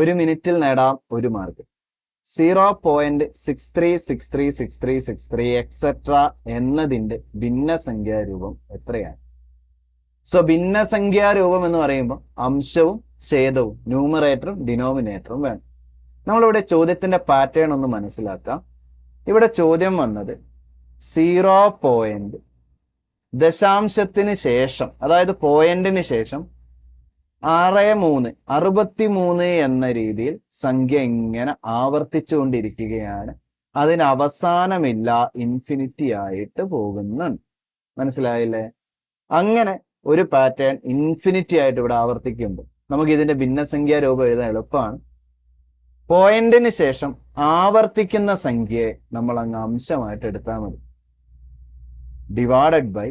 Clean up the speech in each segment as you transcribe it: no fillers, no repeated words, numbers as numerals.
ഒരു മിനിറ്റിൽ നേടാം 1 മാർക്ക്. 0.63636363 എക്സെട്ര എന്നതിന്റെ ഭിന്നസംഖ്യാരൂപം എത്രയാണ്? സോ ഭിന്നസംഖ്യാരൂപം എന്ന് പറയുമ്പോൾ അംശവും ഛേദവും ന്യൂമറേറ്ററും ഡിനോമിനേറ്ററും വേണം. നമ്മളിവിടെ ചോദ്യത്തിന്റെ പാറ്റേൺ ഒന്ന് മനസ്സിലാക്കാം. ഇവിടെ ചോദ്യം വന്നത് 0. ദശാംശത്തിന് ശേഷം, അതായത് പോയിന്റിന് ശേഷം 63 എന്ന രീതിയിൽ സംഖ്യ ഇങ്ങനെ ആവർത്തിച്ചുകൊണ്ടിരിക്കുകയാണ്. അതിന് അവസാനമില്ല, ഇൻഫിനിറ്റി ആയിട്ട് പോകുന്നുണ്ട്. മനസ്സിലായില്ലേ? അങ്ങനെ ഒരു പാറ്റേൺ ഇൻഫിനിറ്റി ആയിട്ട് ഇവിടെ ആവർത്തിക്കുമ്പോൾ നമുക്ക് ഇതിന്റെ ഭിന്നസംഖ്യാ രൂപം എഴുതാൻ എളുപ്പമാണ്. പോയിന്റിന് ശേഷം ആവർത്തിക്കുന്ന സംഖ്യയെ നമ്മൾ അങ്ങ് അംശമായിട്ട് എടുത്താൽ മതി. ഡിവൈഡഡ് ബൈ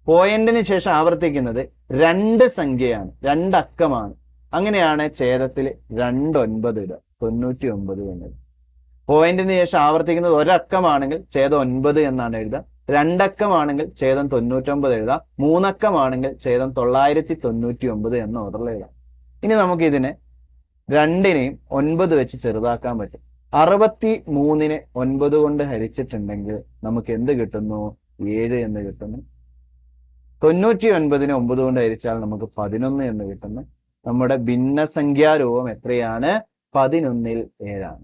പോയിന്റിന് ശേഷം ആവർത്തിക്കുന്നത് 2 സംഖ്യയാണ്, 2 അക്കമാണ്. അങ്ങനെയാണ് ഛേദത്തിൽ 29 ഇടുക, 99 എന്നത്. പോയിന്റിന് ശേഷം ആവർത്തിക്കുന്നത് 1 അക്കമാണെങ്കിൽ ഛേദം 9 എന്നാണ് എഴുതുക. 2 അക്കമാണെങ്കിൽ ഛേദം 99 എഴുതാം. 3 അക്കമാണെങ്കിൽ ഛേദം 999 എന്ന ഓർഡറിൽ എഴുതാം. ഇനി നമുക്ക് ഇതിനെ 2നെയും 9 വെച്ച് ചെറുതാക്കാൻ പറ്റും. 63നെ 9 കൊണ്ട് ഹരിച്ചിട്ടുണ്ടെങ്കിൽ നമുക്ക് എന്ത് കിട്ടുന്നു? 7 എന്ന് കിട്ടുന്നു. 99നെ 9 കൊണ്ട് ഹരിച്ചാൽ നമുക്ക് 11 എന്ന് കിട്ടുന്നു. നമ്മുടെ ഭിന്നസംഖ്യാരൂപം എത്രയാണ്? 11ൽ 7 ആണ്.